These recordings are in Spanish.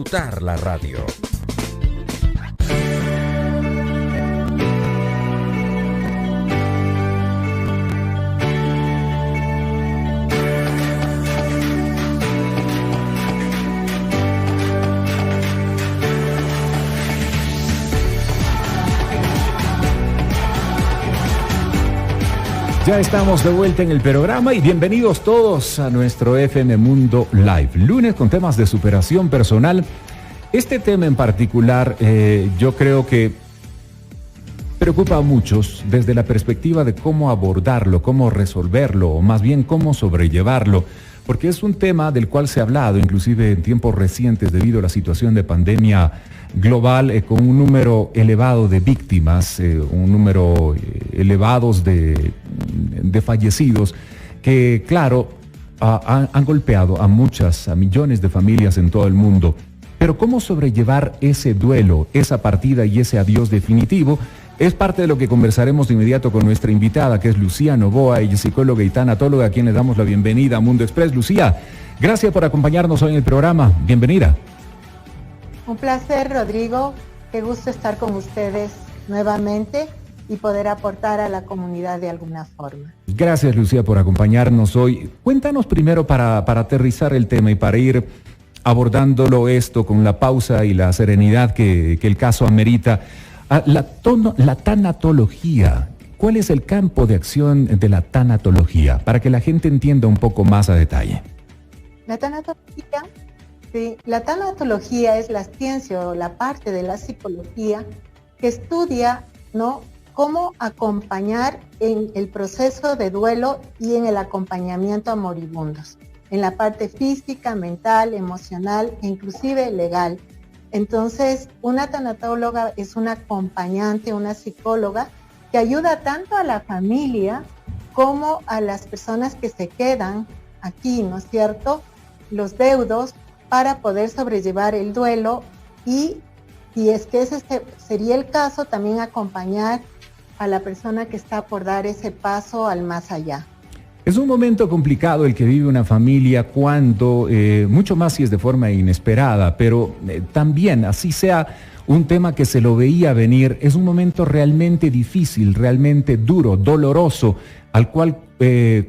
Disfrutar la radio. Ya estamos de vuelta en el programa y bienvenidos todos a nuestro FM Mundo Live. Lunes con temas de superación personal. Este tema en particular yo creo que preocupa a muchos desde la perspectiva de cómo abordarlo, cómo resolverlo, o más bien cómo sobrellevarlo, porque es un tema del cual se ha hablado inclusive en tiempos recientes debido a la situación de pandemia global, con un número elevado de víctimas, un número elevados de fallecidos que, claro, han golpeado a millones de familias en todo el mundo. Pero cómo sobrellevar ese duelo, esa partida y ese adiós definitivo, es parte de lo que conversaremos de inmediato con nuestra invitada, que es Lucía Novoa, ella es psicóloga y tanatóloga, a quien le damos la bienvenida a Mundo Express. Lucía, gracias por acompañarnos hoy en el programa. Bienvenida. Un placer, Rodrigo. Qué gusto estar con ustedes nuevamente y poder aportar a la comunidad de alguna forma. Gracias, Lucía, por acompañarnos hoy. Cuéntanos primero para aterrizar el tema y para ir abordándolo esto con la pausa y la serenidad que el caso amerita. La tanatología, ¿cuál es el campo de acción de la tanatología? Para que la gente entienda un poco más a detalle. La tanatología es la ciencia o la parte de la psicología que estudia, ¿no?, cómo acompañar en el proceso de duelo y en el acompañamiento a moribundos, en la parte física, mental, emocional e inclusive legal. Entonces, una tanatóloga es una acompañante, una psicóloga que ayuda tanto a la familia como a las personas que se quedan aquí, ¿no es cierto?, los deudos, para poder sobrellevar el duelo y, si es que ese sería el caso, también acompañar a la persona que está por dar ese paso al más allá. Es un momento complicado el que vive una familia cuando, mucho más si es de forma inesperada, pero también, así sea un tema que se lo veía venir, es un momento realmente difícil, realmente duro, doloroso, al cual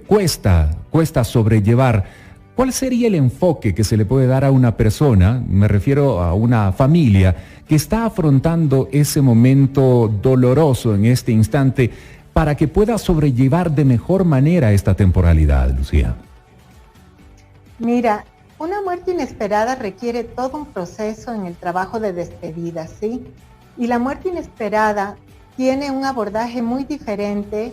cuesta sobrellevar. ¿Cuál sería el enfoque que se le puede dar a una persona, me refiero a una familia, que está afrontando ese momento doloroso en este instante, para que pueda sobrellevar de mejor manera esta temporalidad, Lucía? Mira, una muerte inesperada requiere todo un proceso en el trabajo de despedida, ¿sí? Y la muerte inesperada tiene un abordaje muy diferente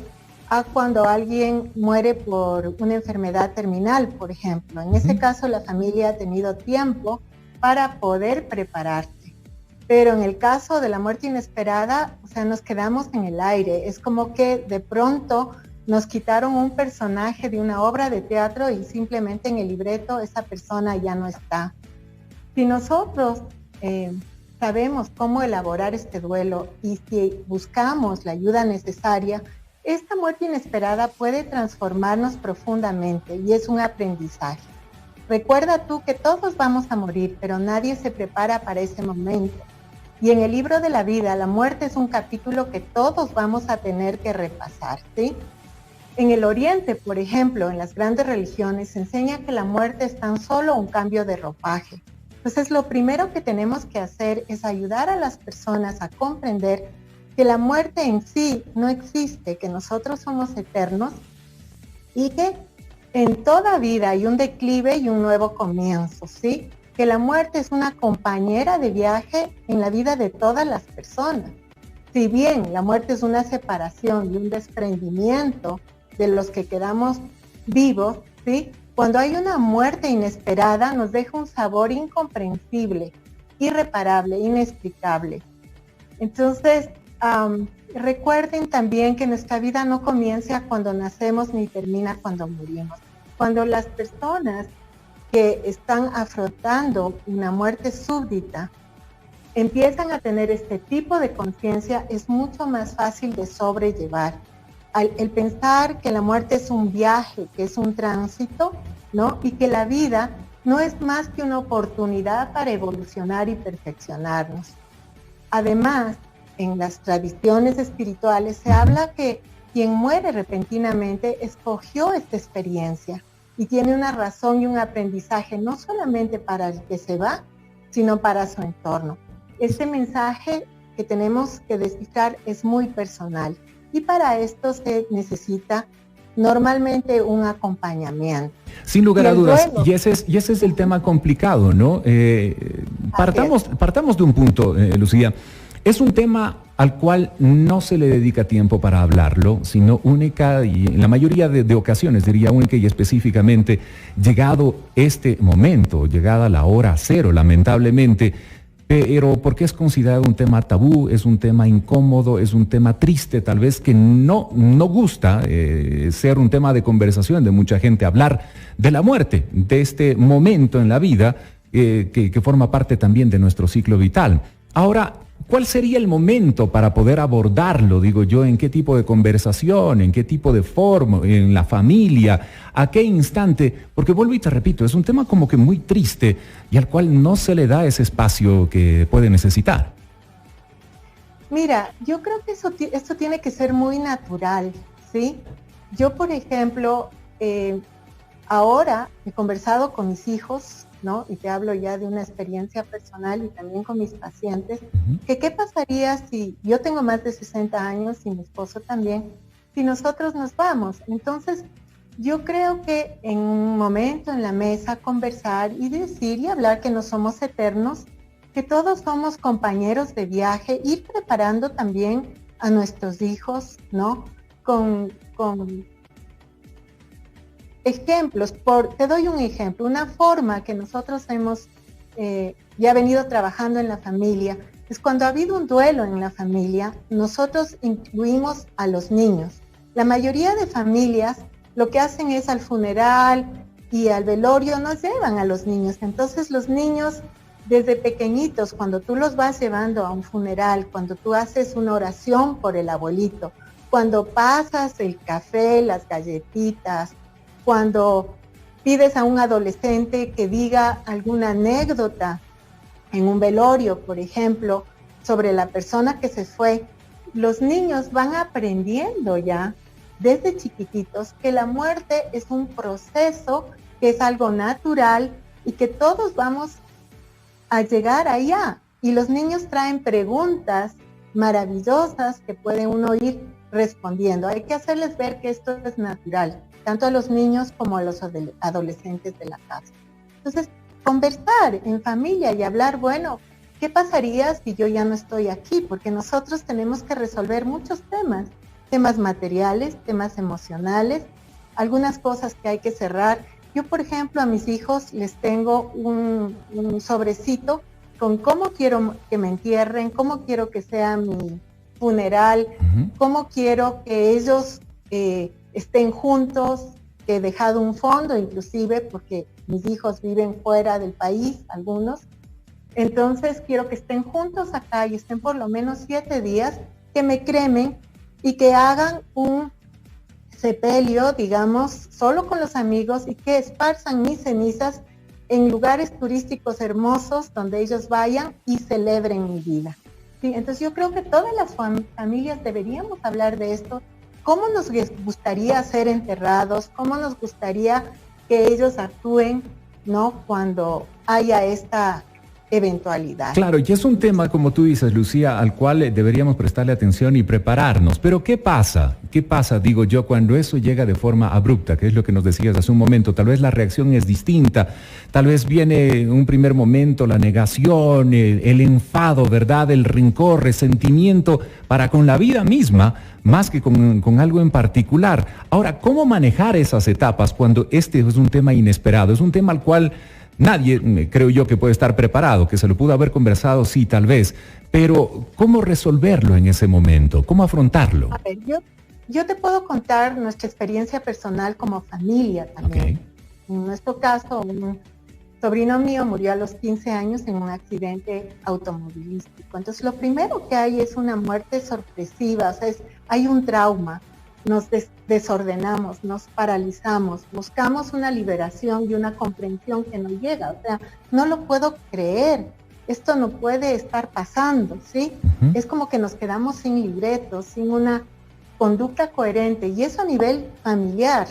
a cuando alguien muere por una enfermedad terminal, por ejemplo. En ese caso, la familia ha tenido tiempo para poder prepararse. Pero en el caso de la muerte inesperada, o sea, nos quedamos en el aire. Es como que de pronto nos quitaron un personaje de una obra de teatro y simplemente en el libreto esa persona ya no está. Si nosotros sabemos cómo elaborar este duelo y si buscamos la ayuda necesaria, esta muerte inesperada puede transformarnos profundamente y es un aprendizaje. Recuerda tú que todos vamos a morir, pero nadie se prepara para ese momento. Y en el libro de la vida, la muerte es un capítulo que todos vamos a tener que repasar, ¿sí? En el Oriente, por ejemplo, en las grandes religiones, se enseña que la muerte es tan solo un cambio de ropaje. Entonces, lo primero que tenemos que hacer es ayudar a las personas a comprender que la muerte en sí no existe, que nosotros somos eternos y que en toda vida hay un declive y un nuevo comienzo, ¿sí? Que la muerte es una compañera de viaje en la vida de todas las personas. Si bien la muerte es una separación y un desprendimiento de los que quedamos vivos, ¿sí?, cuando hay una muerte inesperada nos deja un sabor incomprensible, irreparable, inexplicable. Entonces, recuerden también que nuestra vida no comienza cuando nacemos ni termina cuando morimos. Cuando las personas que están afrontando una muerte súbdita empiezan a tener este tipo de conciencia, es mucho más fácil de sobrellevar. El pensar que la muerte es un viaje, que es un tránsito, ¿no? Y que la vida no es más que una oportunidad para evolucionar y perfeccionarnos. Además, en las tradiciones espirituales se habla que quien muere repentinamente escogió esta experiencia y tiene una razón y un aprendizaje no solamente para el que se va, sino para su entorno. Este mensaje que tenemos que descifrar es muy personal y para esto se necesita normalmente un acompañamiento. Sin lugar a dudas, y ese es el tema complicado, ¿no? Partamos de un punto, Lucía. Es un tema al cual no se le dedica tiempo para hablarlo, sino única y en la mayoría de ocasiones, diría única y específicamente, llegado este momento, llegada la hora cero, lamentablemente, pero porque es considerado un tema tabú, es un tema incómodo, es un tema triste, tal vez que no gusta ser un tema de conversación de mucha gente, hablar de la muerte, de este momento en la vida que forma parte también de nuestro ciclo vital. Ahora, ¿cuál sería el momento para poder abordarlo? Digo yo, ¿en qué tipo de conversación? ¿En qué tipo de forma? ¿En la familia? ¿A qué instante? Porque vuelvo y te repito, es un tema como que muy triste y al cual no se le da ese espacio que puede necesitar. Mira, yo creo que esto tiene que ser muy natural, ¿sí? Yo, por ejemplo, ahora he conversado con mis hijos, ¿no? Y te hablo ya de una experiencia personal y también con mis pacientes, que qué pasaría si yo tengo más de 60 años y mi esposo también, si nosotros nos vamos. Entonces, yo creo que en un momento en la mesa conversar y decir y hablar que no somos eternos, que todos somos compañeros de viaje, ir preparando también a nuestros hijos, ¿no? Con ejemplos. Te doy un ejemplo, una forma que nosotros hemos ya venido trabajando en la familia, es cuando ha habido un duelo en la familia, nosotros incluimos a los niños. La mayoría de familias lo que hacen es al funeral y al velorio nos llevan a los niños. Entonces los niños desde pequeñitos, cuando tú los vas llevando a un funeral, cuando tú haces una oración por el abuelito, cuando pasas el café, las galletitas, cuando pides a un adolescente que diga alguna anécdota en un velorio, por ejemplo, sobre la persona que se fue, los niños van aprendiendo ya desde chiquititos que la muerte es un proceso, que es algo natural y que todos vamos a llegar allá. Y los niños traen preguntas maravillosas que puede uno ir respondiendo. Hay que hacerles ver que esto es natural, tanto a los niños como a los adolescentes de la casa. Entonces, conversar en familia y hablar, bueno, ¿qué pasaría si yo ya no estoy aquí? Porque nosotros tenemos que resolver muchos temas materiales, temas emocionales, algunas cosas que hay que cerrar. Yo, por ejemplo, a mis hijos les tengo un sobrecito con cómo quiero que me entierren, cómo quiero que sea mi funeral, cómo quiero que ellos estén juntos, que he dejado un fondo inclusive, porque mis hijos viven fuera del país, algunos. Entonces quiero que estén juntos acá y estén por lo menos 7 días, que me cremen y que hagan un sepelio, digamos, solo con los amigos y que esparzan mis cenizas en lugares turísticos hermosos donde ellos vayan y celebren mi vida. Sí, entonces yo creo que todas las familias deberíamos hablar de esto. ¿Cómo nos gustaría ser enterrados? ¿Cómo nos gustaría que ellos actúen, ¿no? Cuando haya esta eventualidad. Claro, y es un tema, como tú dices, Lucía, al cual deberíamos prestarle atención y prepararnos. Pero ¿qué pasa? ¿Qué pasa, digo yo, cuando eso llega de forma abrupta? Que es lo que nos decías hace un momento. Tal vez la reacción es distinta. Tal vez viene en un primer momento la negación, el enfado, ¿verdad? El rencor, resentimiento para con la vida misma, más que con algo en particular. Ahora, ¿cómo manejar esas etapas cuando este es un tema inesperado? Es un tema al cual nadie, creo yo, que puede estar preparado, que se lo pudo haber conversado, sí, tal vez, pero ¿cómo resolverlo en ese momento? ¿Cómo afrontarlo? A ver, yo te puedo contar nuestra experiencia personal como familia también. Okay. En nuestro caso, un sobrino mío murió a los 15 años en un accidente automovilístico. Entonces, lo primero que hay es una muerte sorpresiva, o sea, hay un trauma. nos desordenamos, nos paralizamos, buscamos una liberación y una comprensión que no llega. O sea, no lo puedo creer, esto no puede estar pasando, ¿sí? Uh-huh. Es como que nos quedamos sin libretos, sin una conducta coherente, y eso a nivel familiar,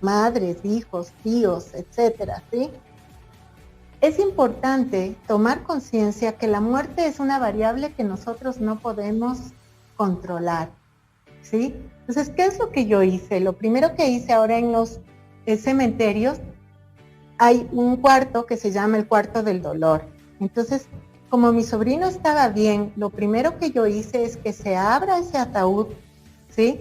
madres, hijos, tíos, etcétera, ¿sí? Es importante tomar conciencia que la muerte es una variable que nosotros no podemos controlar, ¿sí? Entonces, ¿qué es lo que yo hice? Lo primero que hice ahora en los cementerios, hay un cuarto que se llama el cuarto del dolor. Entonces, como mi sobrino estaba bien, lo primero que yo hice es que se abra ese ataúd, ¿sí?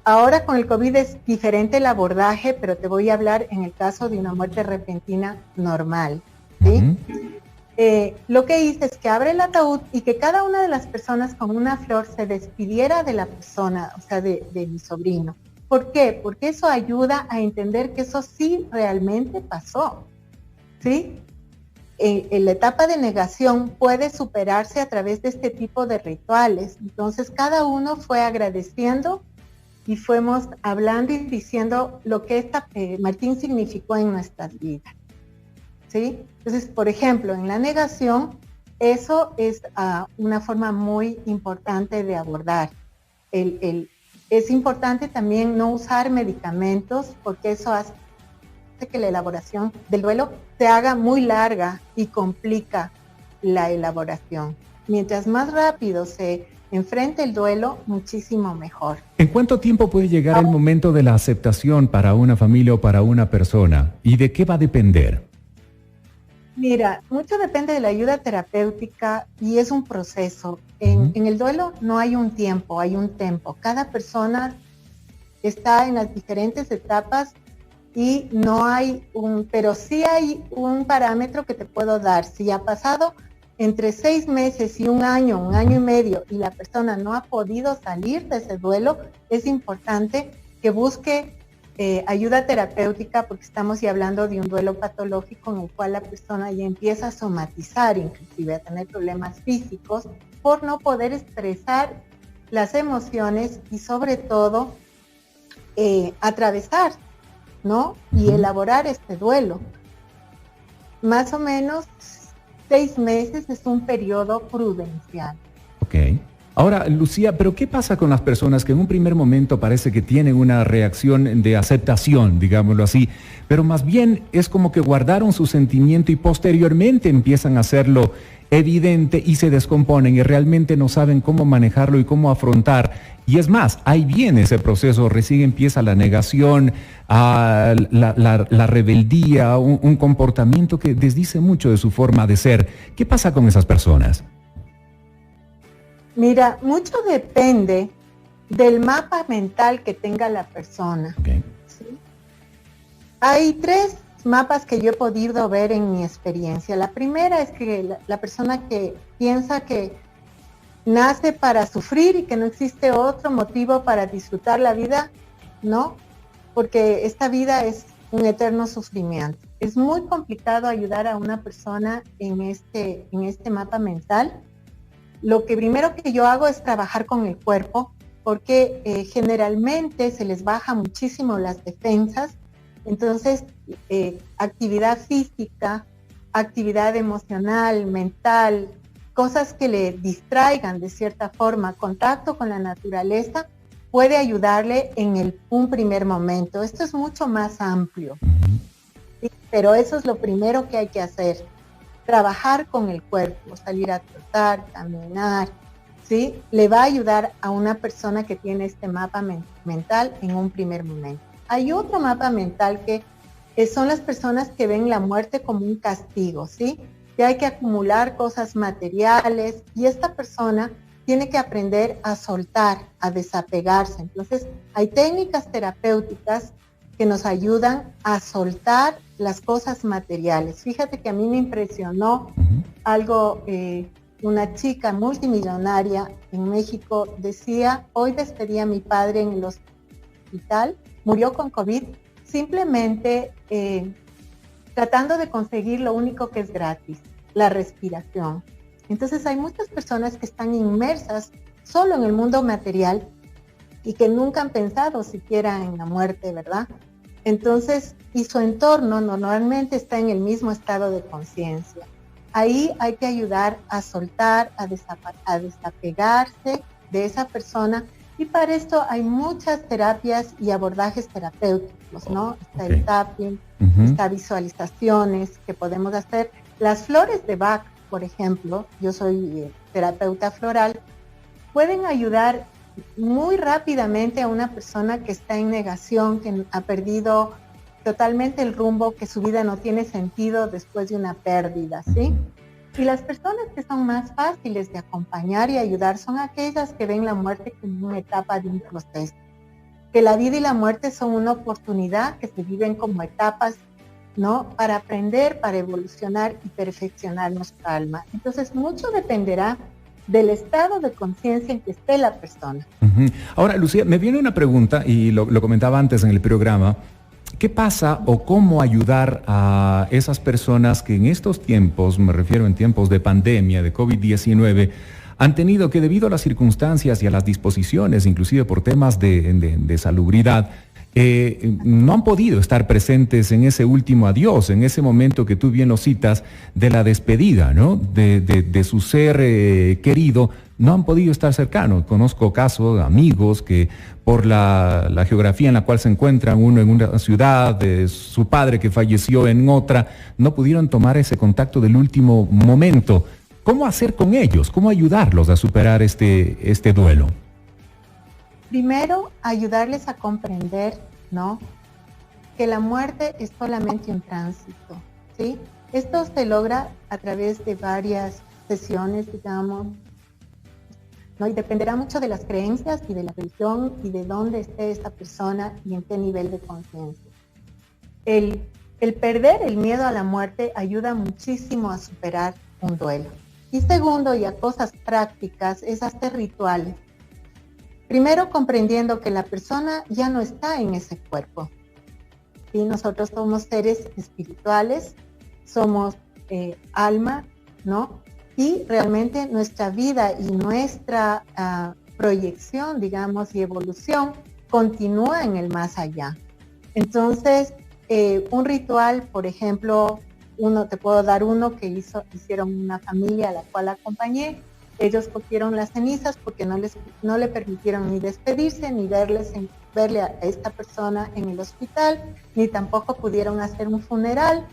Ahora con el COVID es diferente el abordaje, pero te voy a hablar en el caso de una muerte repentina normal, ¿sí? Uh-huh. Lo que hice es que abre el ataúd y que cada una de las personas con una flor se despidiera de la persona, o sea, de mi sobrino. ¿Por qué? Porque eso ayuda a entender que eso sí realmente pasó, ¿sí? En la etapa de negación puede superarse a través de este tipo de rituales. Entonces, cada uno fue agradeciendo y fuimos hablando y diciendo lo que Martín significó en nuestras vidas, ¿sí? Entonces, por ejemplo, en la negación, eso es una forma muy importante de abordar. Es importante también no usar medicamentos, porque eso hace que la elaboración del duelo se haga muy larga y complica la elaboración. Mientras más rápido se enfrente el duelo, muchísimo mejor. ¿En cuánto tiempo puede llegar el momento de la aceptación para una familia o para una persona? ¿Y de qué va a depender? Mira, mucho depende de la ayuda terapéutica y es un proceso. En el duelo no hay un tiempo, hay un tempo. Cada persona está en las diferentes etapas y no hay pero sí hay un parámetro que te puedo dar. Si ha pasado entre 6 meses y un año y medio, y la persona no ha podido salir de ese duelo, es importante que busque ayuda terapéutica, porque estamos ya hablando de un duelo patológico en el cual la persona ya empieza a somatizar, inclusive a tener problemas físicos, por no poder expresar las emociones y sobre todo atravesar, ¿no? Y elaborar este duelo. Más o menos 6 meses es un periodo prudencial. Ok. Ahora, Lucía, ¿pero qué pasa con las personas que en un primer momento parece que tienen una reacción de aceptación, digámoslo así, pero más bien es como que guardaron su sentimiento y posteriormente empiezan a hacerlo evidente y se descomponen y realmente no saben cómo manejarlo y cómo afrontar? Y es más, ahí viene ese proceso, recién empieza la negación, la rebeldía, un comportamiento que desdice mucho de su forma de ser. ¿Qué pasa con esas personas? Mira, mucho depende del mapa mental que tenga la persona. Okay. ¿Sí? Hay 3 mapas que yo he podido ver en mi experiencia. La primera es que la persona que piensa que nace para sufrir y que no existe otro motivo para disfrutar la vida, ¿no? Porque esta vida es un eterno sufrimiento. Es muy complicado ayudar a una persona en este mapa mental. Lo que primero que yo hago es trabajar con el cuerpo, porque generalmente se les baja muchísimo las defensas. Entonces, actividad física, actividad emocional, mental, cosas que le distraigan de cierta forma, contacto con la naturaleza, puede ayudarle en un primer momento. Esto es mucho más amplio, ¿sí? Pero eso es lo primero que hay que hacer. Trabajar con el cuerpo, salir a trotar, caminar, ¿sí? Le va a ayudar a una persona que tiene este mapa mental en un primer momento. Hay otro mapa mental que son las personas que ven la muerte como un castigo, ¿sí? Que hay que acumular cosas materiales y esta persona tiene que aprender a soltar, a desapegarse. Entonces, hay técnicas terapéuticas que nos ayudan a soltar las cosas materiales. Fíjate que a mí me impresionó algo, una chica multimillonaria en México decía: hoy despedí a mi padre en el hospital, murió con COVID, simplemente tratando de conseguir lo único que es gratis, la respiración. Entonces hay muchas personas que están inmersas solo en el mundo material y que nunca han pensado siquiera en la muerte, ¿verdad? Entonces, y su entorno normalmente está en el mismo estado de conciencia. Ahí hay que ayudar a soltar, a desapegarse de esa persona, y para esto hay muchas terapias y abordajes terapéuticos, ¿no? Está el tapping, está visualizaciones que podemos hacer. Las flores de Bach, por ejemplo, yo soy terapeuta floral, pueden ayudar muy rápidamente a una persona que está en negación, que ha perdido totalmente el rumbo, que su vida no tiene sentido después de una pérdida, ¿sí? Y las personas que son más fáciles de acompañar y ayudar son aquellas que ven la muerte como una etapa de un proceso. Que la vida y la muerte son una oportunidad que se viven como etapas, ¿no? Para aprender, para evolucionar y perfeccionar nuestra alma. Entonces, mucho dependerá del estado de conciencia en que esté la persona. Ahora, Lucía, me viene una pregunta, y lo comentaba antes en el programa. ¿Qué pasa o cómo ayudar a esas personas que en estos tiempos, me refiero en tiempos de pandemia, de COVID-19, han tenido que, debido a las circunstancias y a las disposiciones, inclusive por temas de salubridad, no han podido estar presentes en ese último adiós, en ese momento que tú bien lo citas, de la despedida, ¿no? De su ser querido, no han podido estar cercanos? Conozco casos de amigos que por la geografía en la cual se encuentran, uno en una ciudad, su padre que falleció en otra, no pudieron tomar ese contacto del último momento. ¿Cómo hacer con ellos? ¿Cómo ayudarlos a superar este duelo? Primero, ayudarles a comprender, ¿no?, que la muerte es solamente un tránsito, ¿sí? Esto se logra a través de varias sesiones, digamos, ¿no? Y dependerá mucho de las creencias y de la religión y de dónde esté esta persona y en qué nivel de conciencia. El perder el miedo a la muerte ayuda muchísimo a superar un duelo. Y segundo, y a cosas prácticas, es hacer rituales. Primero, comprendiendo que la persona ya no está en ese cuerpo. ¿Sí? Nosotros somos seres espirituales, somos alma, ¿no? Y realmente nuestra vida y nuestra proyección, digamos, y evolución continúa en el más allá. Entonces, un ritual, por ejemplo, te puedo dar uno que hicieron una familia a la cual acompañé. Ellos cogieron las cenizas porque no le permitieron ni despedirse, ni verle a esta persona en el hospital, ni tampoco pudieron hacer un funeral,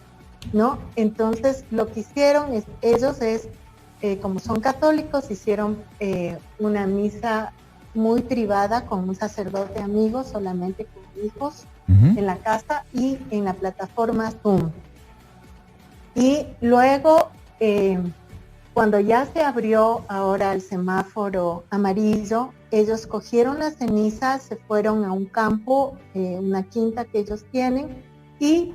¿no? Entonces, lo que hicieron ellos es, como son católicos, hicieron una misa muy privada con un sacerdote amigo, solamente con hijos, en la casa y en la plataforma Zoom. Y luego, cuando ya se abrió ahora el semáforo amarillo, ellos cogieron las cenizas, se fueron a un campo, una quinta que ellos tienen, y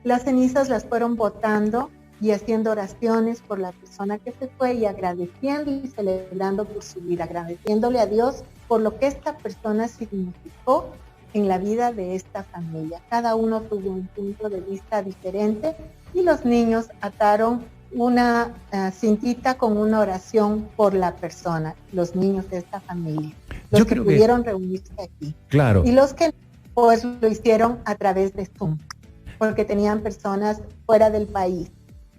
las cenizas las fueron botando y haciendo oraciones por la persona que se fue y agradeciendo y celebrando por su vida, agradeciéndole a Dios por lo que esta persona significó en la vida de esta familia. Cada uno tuvo un punto de vista diferente y los niños ataron una cintita con una oración por la persona, los niños de esta familia, los que pudieron reunirse aquí. Claro. Y los que pues lo hicieron a través de Zoom, porque tenían personas fuera del país.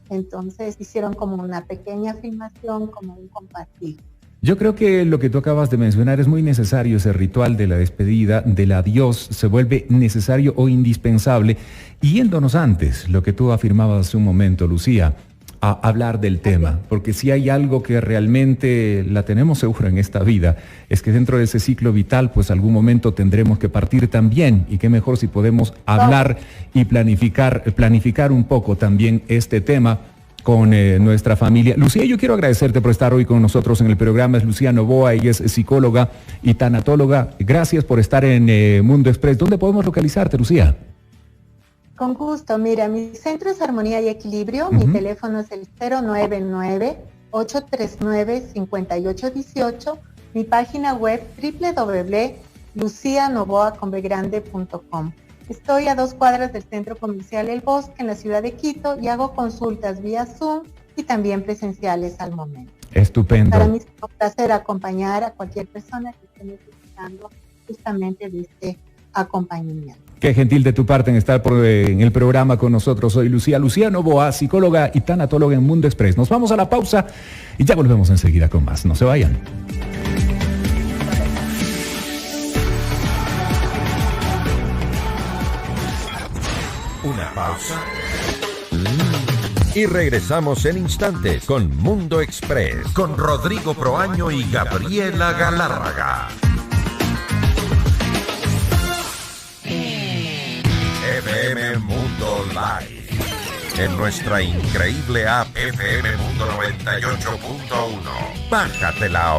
Entonces hicieron como una pequeña filmación, como un compartir. Yo creo que lo que tú acabas de mencionar es muy necesario, ese ritual de la despedida, del adiós, se vuelve necesario o indispensable. Y yéndonos antes, lo que tú afirmabas hace un momento, Lucía, a hablar del tema, porque si hay algo que realmente la tenemos segura en esta vida, es que dentro de ese ciclo vital, pues algún momento tendremos que partir también, y qué mejor si podemos hablar y planificar un poco también este tema con nuestra familia. Lucía, yo quiero agradecerte por estar hoy con nosotros en el programa. Es Lucía Novoa, ella es psicóloga y tanatóloga. Gracias por estar en Mundo Express. ¿Dónde podemos localizarte, Lucía? Con gusto. Mira, mi centro es Armonía y Equilibrio. Mi teléfono es el 099-839-5818. Mi página web www.lucianovoaconbegrande.com. Estoy a 2 cuadras del Centro Comercial El Bosque, en la ciudad de Quito, y hago consultas vía Zoom y también presenciales al momento. Estupendo. Para mí es un placer acompañar a cualquier persona que esté necesitando justamente de este acompañamiento. Qué gentil de tu parte en estar en el programa con nosotros. Soy Lucía Novoa, psicóloga y tanatóloga en Mundo Express. Nos vamos a la pausa y ya volvemos enseguida con más. No se vayan. Una pausa. Y regresamos en instantes con Mundo Express, con Rodrigo Proaño y Gabriela Galárraga. FM Mundo Live. En nuestra increíble app FM Mundo 98.1. Bájatela ahora.